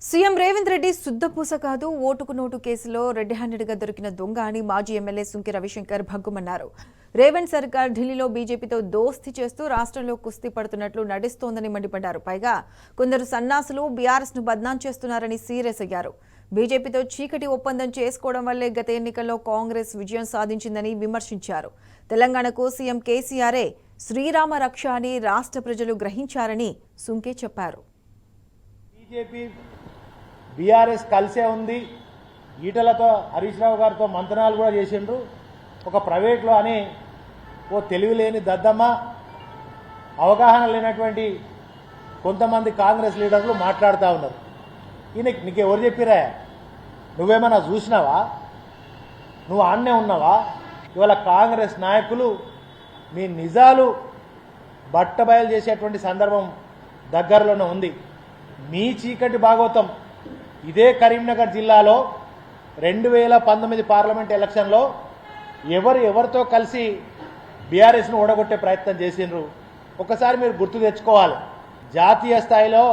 CM Revanth Reddy శుద్ధపూస కాదు, ఓటుకు note కేసులో రెడ్ హ్యాండెడ్గా దొరికిన దొంగ అని మాజీ ఎమ్మెల్యే సుంకె రవిశంకర్ భగ్గుమన్నారు. రేవంత్ సర్కార్ ఢిల్లీలో బీజేపీతో దోస్తీ చేస్తూ రాష్ట్రంలో కుస్తీ పడుతున్నట్లు నటిస్తోందని మండిపడ్డారు. పైగా కొందరు సన్నాసులు బీఆర్ఎస్ ను బద్నాం చేస్తున్నారని సీరియస్ అయ్యారు. బీజేపీతో చీకటి ఒప్పందం చేసుకోవడం వల్లే గత ఎన్నికల్లో కాంగ్రెస్ విజయం సాధించిందని విమర్శించారు. తెలంగాణకు సీఎం కేసీఆరే శ్రీరామ రక్ష అని రాష్ట్ర ప్రజలు గ్రహించారని సుంకె చెప్పారు. బీఆర్ఎస్ కలిసే ఉంది. ఈటలతో హరీష్ రావు గారితో మంతనాలు కూడా చేసిండ్రు. ఒక ప్రైవేట్లో అని ఓ తెలివి లేని దద్దమ్మ, అవగాహన లేనటువంటి కొంతమంది కాంగ్రెస్ లీడర్లు మాట్లాడుతూ ఉన్నారు. నీకు ఎవరు చెప్పిరా? నువ్వేమన్నా చూసినావా? నువ్వు ఆన్నే ఉన్నావా? ఇవాళ కాంగ్రెస్ నాయకులు మీ నిజాలు బట్టబయలు చేసేటువంటి సందర్భం దగ్గరలోనే ఉంది. మీ చీకటి భాగవతం ఇదే కరీంనగర్ జిల్లాలో 2019 పార్లమెంట్ ఎలక్షన్లో ఎవరితో కలిసి బీఆర్ఎస్ను ఓడగొట్టే ప్రయత్నం చేసిండ్రు ఒకసారి మీరు గుర్తు తెచ్చుకోవాలి. జాతీయ స్థాయిలో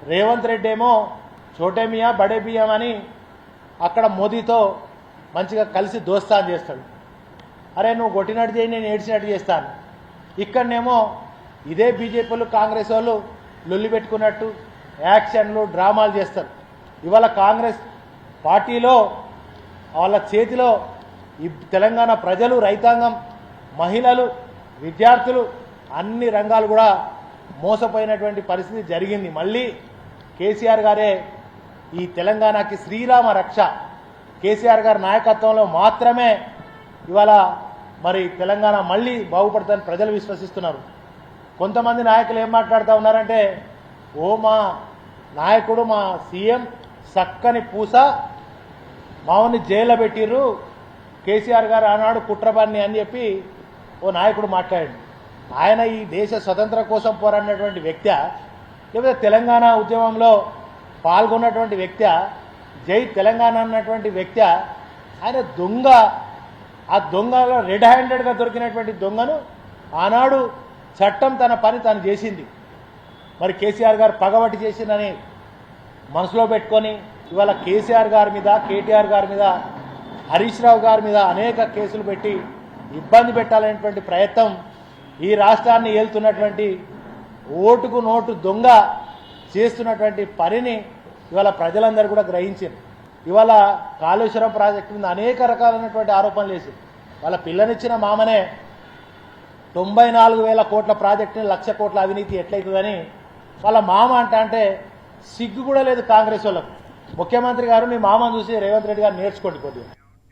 రేవంత్ రెడ్డి ఏమో చోటే మియా బడే బియ్యం అని అక్కడ మోదీతో మంచిగా కలిసి దోస్తాన్ చేస్తాడు. అరే నువ్వు కొట్టినట్టు చేయి, నేను ఏడ్చినట్టు చేస్తాను. ఇక్కడనేమో ఇదే బీజేపీలు కాంగ్రెస్ వాళ్ళు లొల్లి పెట్టుకున్నట్టు యాక్షన్లు డ్రామాలు చేస్తారు. ఇవాళ కాంగ్రెస్ పార్టీలో వాళ్ళ చేతిలో తెలంగాణ ప్రజలు, రైతాంగం, మహిళలు, విద్యార్థులు అన్ని రంగాలు కూడా మోసపోయినటువంటి పరిస్థితి జరిగింది. మళ్ళీ కేసీఆర్ గారే ఈ తెలంగాణకి శ్రీరామ రక్ష, కేసీఆర్ గారి నాయకత్వంలో మాత్రమే ఇవాళ మరి తెలంగాణ మళ్ళీ బాగుపడుతుందని ప్రజలు విశ్వసిస్తున్నారు. కొంతమంది నాయకులు ఏం మాట్లాడుతూ ఉన్నారంటే, ఓ మా నాయకుడు, మా సీఎం చక్కని పూస, మావుని జైల్లో పెట్టిర్రు, కేసీఆర్ గారు ఆనాడు కుట్రబాన్ని అని చెప్పి ఓ నాయకుడు మాట్లాడాడు. ఆయన ఈ దేశ స్వతంత్రం కోసం పోరాడినటువంటి వ్యక్తి, లేకపోతే తెలంగాణ ఉద్యమంలో పాల్గొన్నటువంటి వ్యక్తి, జై తెలంగాణ అన్నటువంటి వ్యక్తి, ఆయన దొంగ. ఆ దొంగలో రెడ్ హ్యాండెడ్గా దొరికినటువంటి దొంగను ఆనాడు చట్టం తన పని తను చేసింది. మరి కేసీఆర్ గారు పగబట్టి చేసిందని మనసులో పెట్టుకొని ఇవాళ కేసీఆర్ గారి మీద, కేటీఆర్ గారి మీద, హరీష్ రావు గారి మీద అనేక కేసులు పెట్టి ఇబ్బంది పెట్టాలనేటువంటి ప్రయత్నం ఈ రాష్ట్రాన్ని ఏలుతున్నటువంటి ఓటుకు నోటు దొంగ చేస్తున్నటువంటి పనిని ఇవాళ ప్రజలందరూ కూడా గ్రహించారు. ఇవాళ కాళేశ్వరం ప్రాజెక్టు మీద అనేక రకాలైనటువంటి ఆరోపణలు వేసి వాళ్ళ పిల్లనిచ్చిన మామనే 94,000 కోట్ల ప్రాజెక్టుని 1,00,000 కోట్ల అవినీతి ఎట్లయితుందని వాళ్ళ మామ అంటే సిగ్గు కూడా లేదు కాంగ్రెస్ వాళ్ళకు. ముఖ్యమంత్రి గారు మీ మామను చూసి రేవంత్ రెడ్డి గారు నేర్చుకోండి కొద్దిగా.